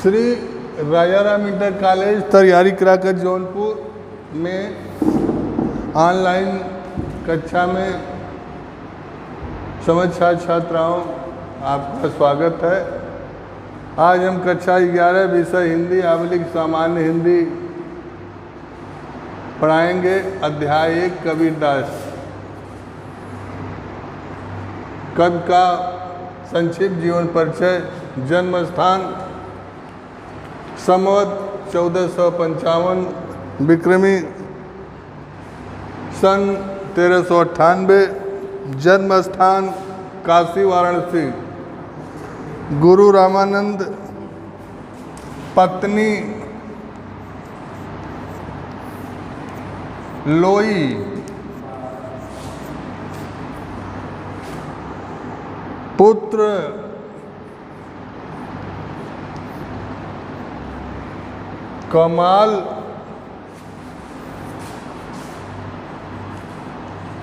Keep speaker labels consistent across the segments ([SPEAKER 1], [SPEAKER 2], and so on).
[SPEAKER 1] Shri Rajaram inter college तैयारी कराकर जौनपुर में ऑनलाइन कक्षा में समझ छात्राओं आपका स्वागत है। आज हम कक्षा 11 विषय हिंदी आबलिक सामान्य हिंदी पढ़ाएंगे। अध्याय 1 कबीरदास। कवि का संक्षिप्त जीवन परिचय। जन्म स्थान संवत 1455 विक्रमी सन 1398। जन्म स्थान काशी वाराणसी। गुरु रामानंद। पत्नी लोई। पुत्र कमाल।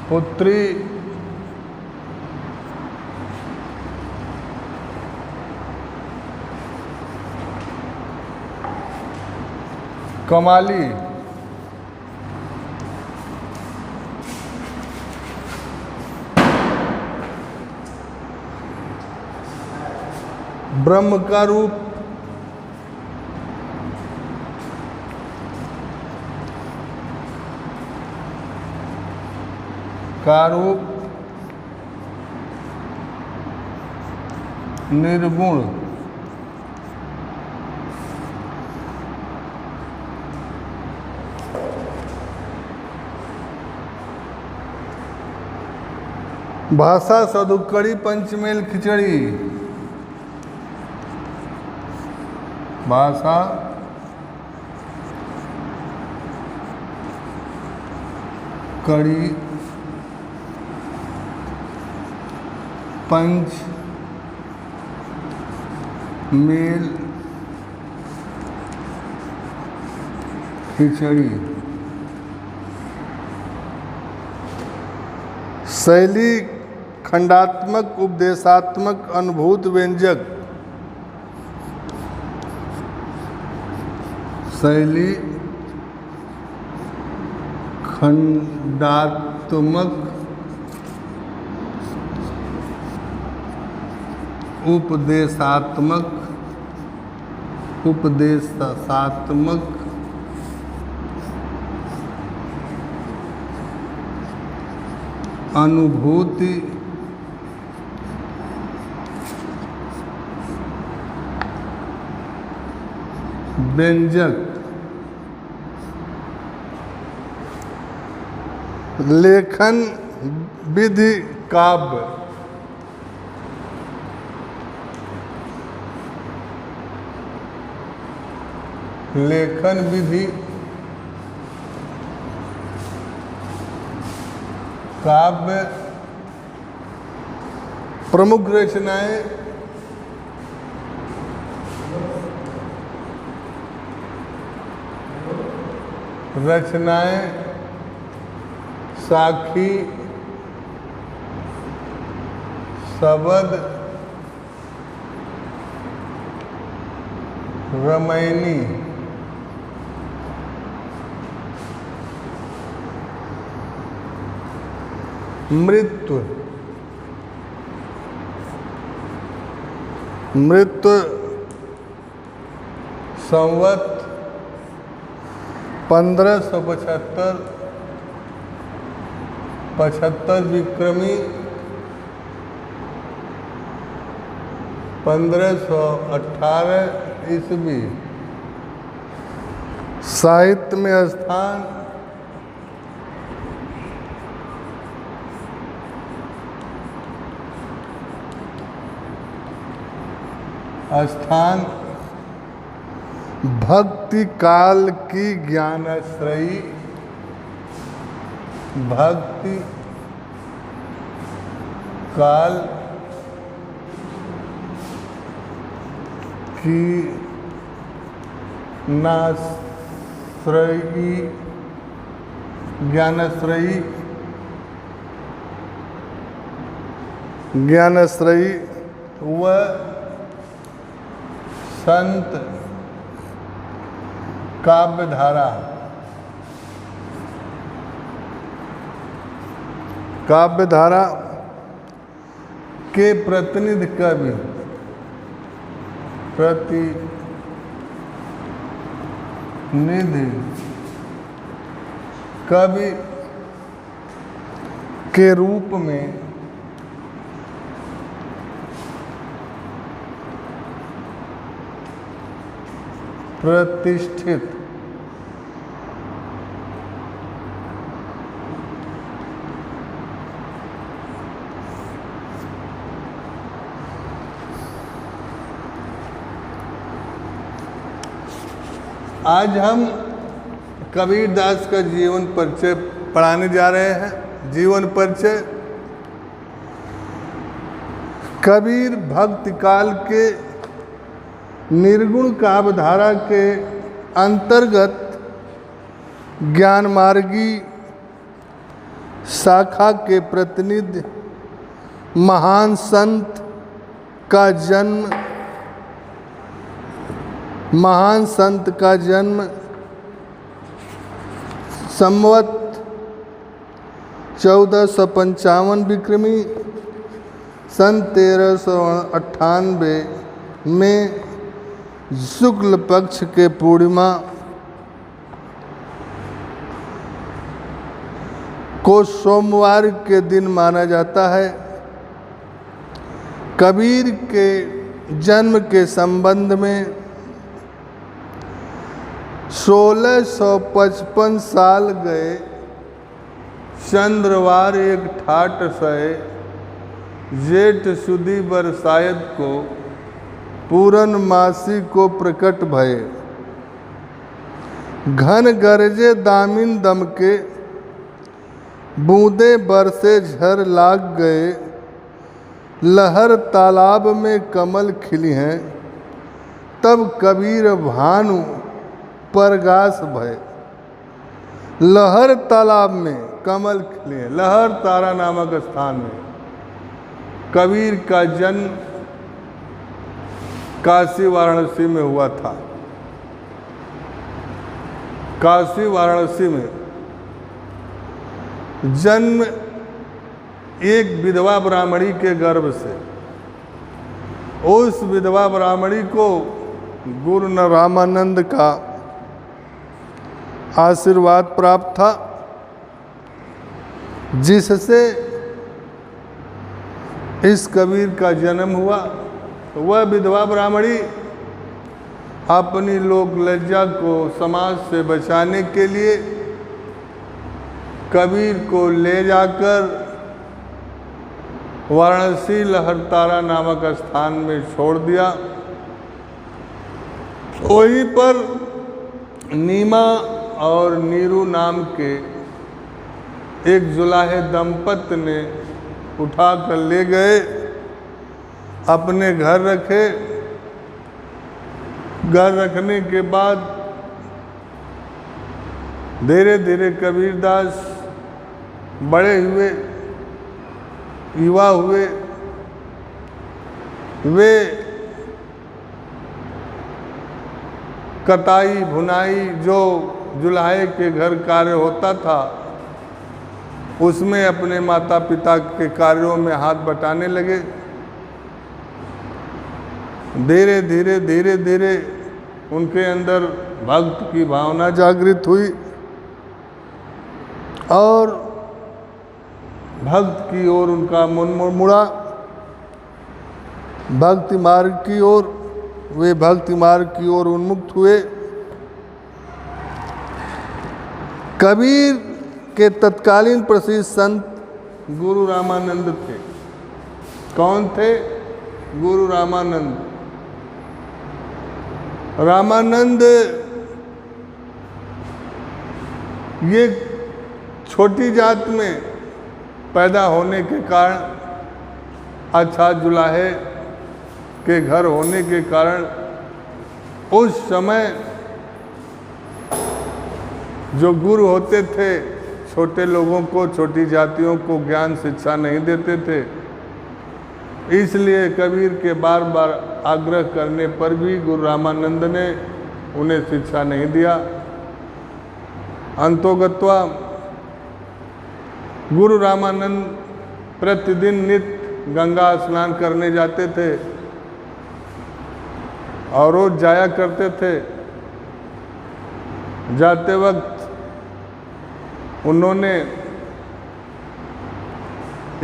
[SPEAKER 1] पुत्री कमाली। ब्रह्म का रूप निर्गुण। भाषा सदुक्कड़ी पंचमेल खिचड़ी। भाषा कड़ी पंच मेल खिचड़ी। शैली खंडात्मक उपदेशात्मक अनुभूत व्यंजक। शैली खंडात्मक उपदेशात्मक अनुभूति व्यंजक। लेखन विधि काव्य। लेखन विधि काव्य। प्रमुख रचनाएं। साखी शबद रामायणी। मृत्यु संवत 1575 विक्रमी 1518 ईस्वी। साहित्य में स्थान भक्ति काल की ज्ञानाश्रयी। भक्ति काल की ज्ञानाश्रयी व संत काव्य धारा। काव्य धारा के प्रतिनिधि कवि, प्रतिनिधि कवि के रूप में प्रतिष्ठित आज हम कबीरदास का जीवन परिचय पढ़ाने जा रहे हैं। जीवन परिचय। कबीर भक्ति काल के निर्गुण काव्य धारा के अंतर्गत ज्ञान मार्गी शाखा के प्रतिनिधि महान संत का जन्म संवत 1455 विक्रमी सन 1398 में शुक्ल पक्ष के पूर्णिमा को सोमवार के दिन माना जाता है। कबीर के जन्म के संबंध में 1655 साल गए चंद्रवार एक ठाट सय जेठ सुदी बरसायत को पूरनमासी को प्रकट भये। घन गरजे दामिन दम के बूंदे बरसे झर लाग गए। लहर तालाब में कमल खिली हैं तब कबीर भानु परगास भय। लहर तालाब में कमल खिले। लहर तारा नामक स्थान में कबीर का जन्म काशी वाराणसी में हुआ था। काशी वाराणसी में जन्म एक विधवा ब्राह्मणी के गर्भ से। उस विधवा ब्राह्मणी को गुरु रामानंद का आशीर्वाद प्राप्त था, जिससे इस कबीर का जन्म हुआ। वह विधवा ब्राह्मणी अपनी लोक लज्जा को समाज से बचाने के लिए कबीर को ले जाकर वाराणसी लहरतारा नामक स्थान में छोड़ दिया। वहीं पर नीमा और नीरू नाम के एक जुलाहे दंपत्ति ने उठाकर ले गए, अपने घर रखे। घर रखने के बाद धीरे धीरे कबीरदास बड़े हुए, युवा हुए। वे कताई भुनाई जो जुलाहे के घर कार्य होता था उसमें अपने माता पिता के कार्यों में हाथ बटाने लगे। धीरे धीरे उनके अंदर भक्त की भावना जागृत हुई और भक्त की ओर उनका मन मुड़ा। भक्ति मार्ग की ओर वे भक्ति मार्ग की ओर उन्मुक्त हुए। कबीर के तत्कालीन प्रसिद्ध संत गुरु रामानंद थे। कौन थे? गुरु रामानंद। रामानंद ये छोटी जात में पैदा होने के कारण, अच्छा जुलाहे के घर होने के कारण उस समय जो गुरु होते थे छोटे लोगों को, छोटी जातियों को ज्ञान शिक्षा नहीं देते थे। इसलिए कबीर के बार बार आग्रह करने पर भी गुरु रामानंद ने उन्हें शिक्षा नहीं दिया। अंतोगत्वा गुरु रामानंद प्रतिदिन नित्य गंगा स्नान करने जाते थे और रोज जाया करते थे। जाते वक्त उन्होंने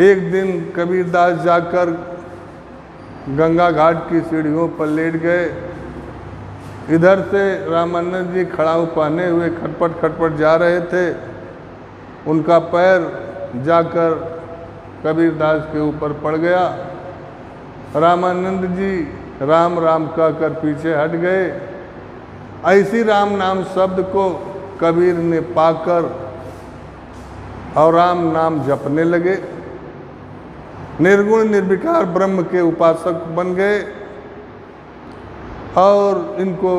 [SPEAKER 1] एक दिन कबीरदास जाकर गंगा घाट की सीढ़ियों पर लेट गए। इधर से रामानंद जी खड़ाऊ पहने हुए खटपट खटपट जा रहे थे। उनका पैर जाकर कबीरदास के ऊपर पड़ गया। रामानंद जी राम राम कहकर पीछे हट गए। ऐसी राम नाम शब्द को कबीर ने पाकर और राम नाम जपने लगे। निर्गुण निर्विकार ब्रह्म के उपासक बन गए और इनको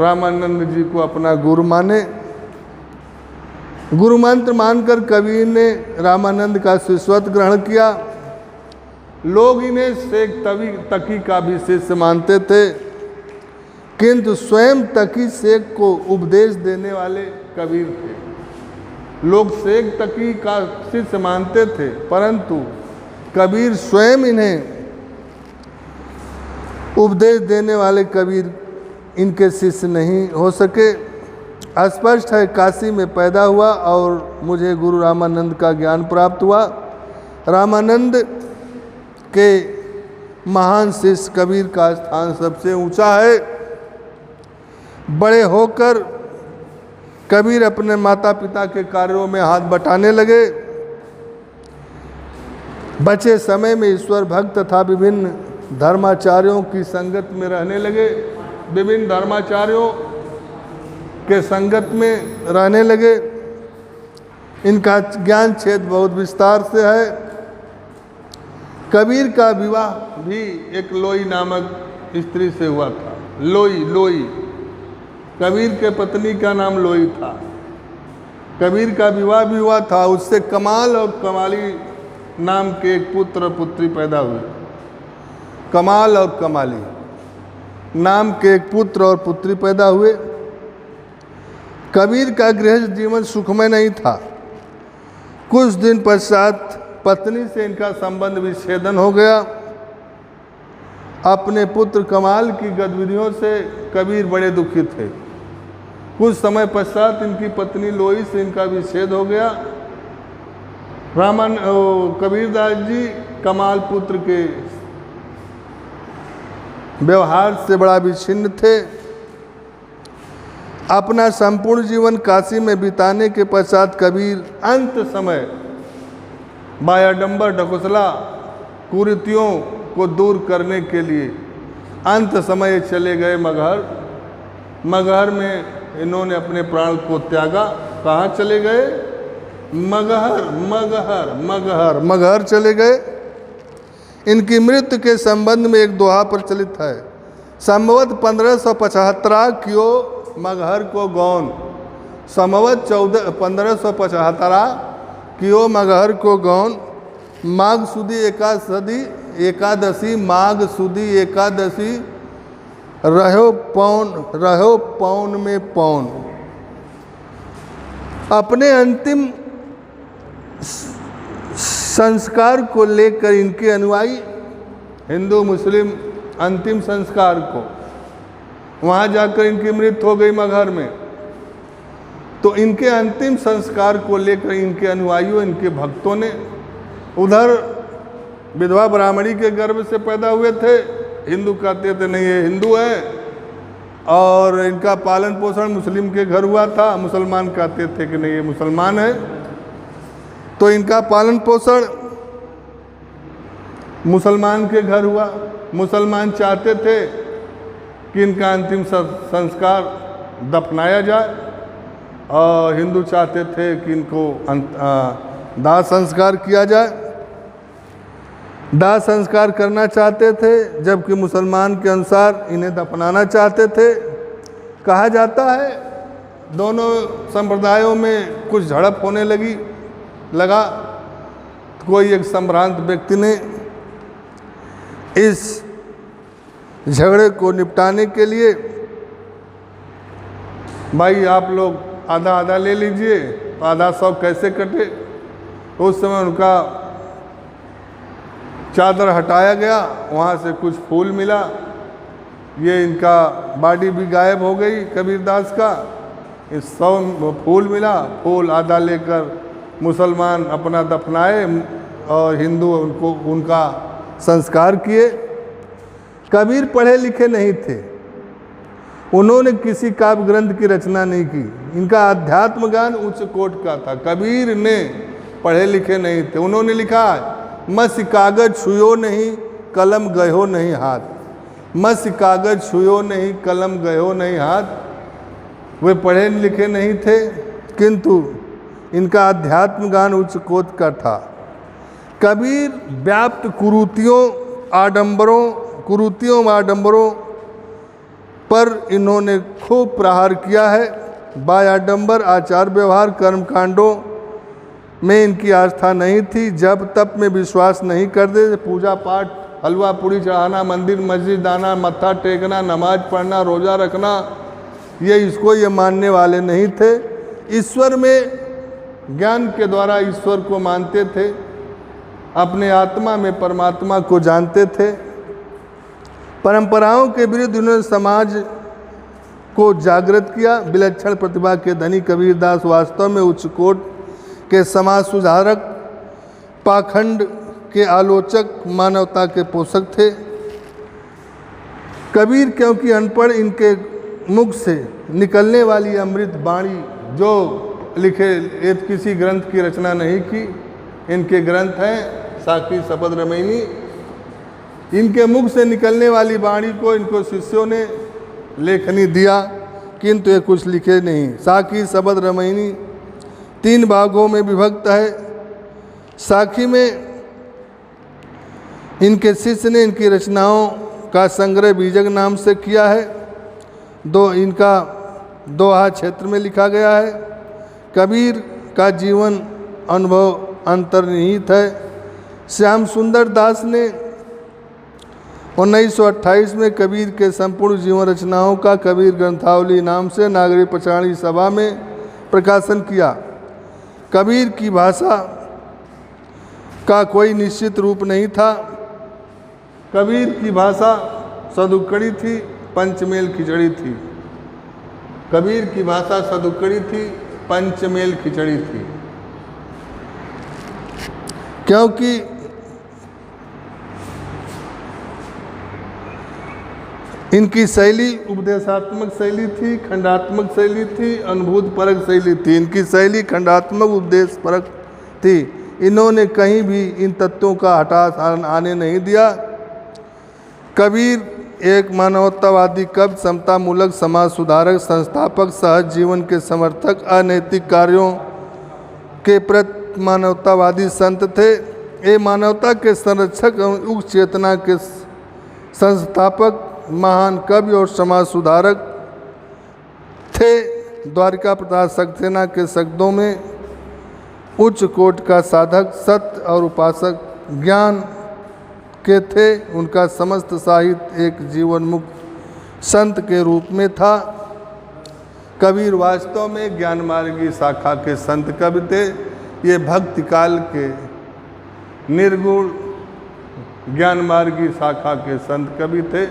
[SPEAKER 1] रामानंद जी को अपना गुरु माने। गुरु मंत्र मानकर कबीर ने रामानंद का शिष्यत्व ग्रहण किया। लोग इन्हें शेख तकी का भी शिष्य मानते थे, किंतु स्वयं तकी शेख को उपदेश देने वाले कबीर थे। लोग शेख तकी का शिष्य मानते थे, परंतु कबीर स्वयं इन्हें उपदेश देने वाले कबीर इनके शिष्य नहीं हो सके। स्पष्ट है काशी में पैदा हुआ और मुझे गुरु रामानंद का ज्ञान प्राप्त हुआ। रामानंद के महान शिष्य कबीर का स्थान सबसे ऊंचा है। बड़े होकर कबीर अपने माता पिता के कार्यों में हाथ बटाने लगे। बचे समय में ईश्वर भक्त तथा विभिन्न धर्माचार्यों की संगत में रहने लगे। विभिन्न धर्माचार्यों के संगत में रहने लगे। इनका ज्ञान क्षेत्र बहुत विस्तार से है। कबीर का विवाह भी एक लोई नामक स्त्री से हुआ था। लोई कबीर के पत्नी का नाम लोई था। कबीर का विवाह भी हुआ था। उससे कमाल और कमाली नाम के एक पुत्र और पुत्री पैदा हुए। कमाल और कमाली नाम के एक पुत्र और पुत्री पैदा हुए। कबीर का गृहस्थ जीवन सुखमय नहीं था। कुछ दिन पश्चात पत्नी से इनका संबंध विच्छेदन हो गया। अपने पुत्र कमाल की गतिविधियों से कबीर बड़े दुखी थे। कुछ समय पश्चात इनकी पत्नी लोई से इनका विच्छेद हो गया। कबीरदास जी कमाल पुत्र के व्यवहार से बड़ा विच्छिन्न थे। अपना संपूर्ण जीवन काशी में बिताने के पश्चात कबीर अंत समय बायाडंबर ढकोसला कुरीतियों को दूर करने के लिए अंत समय चले गए मगहर। मगहर में इन्होंने अपने प्राण को त्यागा। कहाँ चले गए? मगहर चले गए। इनकी मृत्यु के संबंध में एक दोहा प्रचलित है। संभवत 1575 क्यों मगहर को गौन। संभवत 1575 क्यों मगहर को गौन। माघ सुदी एकादशी माघ सुदी एकादशी रहो पौन में पौन। अपने अंतिम संस्कार को लेकर इनके अनुयायी हिंदू मुस्लिम अंतिम संस्कार को, वहाँ जाकर इनकी मृत्यु हो गई मगहर में। तो इनके अंतिम संस्कार को लेकर इनके अनुयायियों इनके भक्तों ने, उधर विधवा ब्राह्मणी के गर्भ से पैदा हुए थे। हिंदू कहते थे नहीं ये हिंदू है, और इनका पालन पोषण मुस्लिम के घर हुआ था। मुसलमान कहते थे कि नहीं ये मुसलमान है। तो इनका पालन पोषण मुसलमान के घर हुआ। मुसलमान चाहते थे कि इनका अंतिम संस्कार दफनाया जाए, और हिंदू चाहते थे कि इनको दाह संस्कार किया जाए। दाह संस्कार करना चाहते थे, जबकि मुसलमान के अनुसार इन्हें दफनाना चाहते थे। कहा जाता है दोनों संप्रदायों में कुछ झड़प होने लगा। कोई एक संभ्रांत व्यक्ति ने इस झगड़े को निपटाने के लिए भाई आप लोग आधा आधा ले लीजिए, तो आधा 100 कैसे कटे। तो उस समय उनका चादर हटाया गया, वहाँ से कुछ फूल मिला, ये इनका बॉडी भी गायब हो गई कबीरदास का। इस 100 फूल मिला, फूल आधा लेकर मुसलमान अपना दफनाए और हिंदू उनको उनका संस्कार किए। कबीर पढ़े लिखे नहीं थे, उन्होंने किसी काव्य ग्रंथ की रचना नहीं की, इनका आध्यात्म ज्ञान उच्च कोटि का था। कबीर ने पढ़े लिखे नहीं थे, उन्होंने लिखा मस कागज छुयो नहीं कलम गयो नहीं हाथ। मस कागज छुयो नहीं कलम गयो नहीं हाथ। वे पढ़े लिखे नहीं थे, किंतु इनका आध्यात्म ज्ञान उच्च कोटि का था। कबीर व्याप्त कुरीतियों आडंबरों पर इन्होंने खूब प्रहार किया है। बायाडंबर आचार व्यवहार कर्मकांडों में इनकी आस्था नहीं थी, जब तप में विश्वास नहीं करते, पूजा पाठ हलवा पूड़ी चढ़ाना, मंदिर मस्जिद आना, मत्था टेकना, नमाज पढ़ना, रोज़ा रखना, ये मानने वाले नहीं थे। ईश्वर में ज्ञान के द्वारा ईश्वर को मानते थे, अपने आत्मा में परमात्मा को जानते थे। परंपराओं के विरुद्ध उन्होंने समाज को जागृत किया। विलक्षण प्रतिभा के धनी कबीरदास वास्तव में उच्च कोटि के समाज सुधारक, पाखंड के आलोचक, मानवता के पोषक थे। कबीर क्योंकि अनपढ़, इनके मुख से निकलने वाली अमृत वाणी जो लिखे, एक किसी ग्रंथ की रचना नहीं की। इनके ग्रंथ हैं साखी शपथ रामायणी। इनके मुख से निकलने वाली वाणी को इनको शिष्यों ने लेखनी दिया, किंतु ये कुछ लिखे नहीं। साखी शपथ रामायणी 3 भागों में विभक्त है। साखी में इनके शिष्य ने इनकी रचनाओं का संग्रह बीजक नाम से किया है। इनका दोहा क्षेत्र में लिखा गया है। कबीर का जीवन अनुभव अंतर्निहित है। श्याम सुंदर दास ने 1928 में कबीर के संपूर्ण जीवन रचनाओं का कबीर ग्रंथावली नाम से नागरिक पचाणी सभा में प्रकाशन किया। कबीर की भाषा का कोई निश्चित रूप नहीं था। कबीर की भाषा सदुक्कड़ी थी, पंचमेल खिचड़ी थी। कबीर की भाषा सदुक्कड़ी थी, पंचमेल खिचड़ी थी। क्योंकि इनकी शैली उपदेशात्मक शैली थी, खंडात्मक शैली थी, अनुभूत परक शैली थी। इनकी शैली खंडात्मक उपदेश परक थी। इन्होंने कहीं भी इन तत्वों का हठात आने नहीं दिया। कबीर एक मानवतावादी कवि, समतामूलक समाज सुधारक, संस्थापक, सहज जीवन के समर्थक, अनैतिक कार्यों के प्रति मानवतावादी संत थे। ये मानवता के संरक्षक एवं उच्च चेतना के संस्थापक, महान कवि और समाज सुधारक थे। द्वारिका प्रसाद सक्सेना के शब्दों में उच्च कोटि का साधक, सत्य और उपासक ज्ञान के थे। उनका समस्त साहित्य एक जीवन मुक्त संत के रूप में था। कबीर वास्तव में ज्ञान मार्गी शाखा के संत कवि थे। ये भक्ति काल के निर्गुण ज्ञान मार्गी शाखा के संत कवि थे।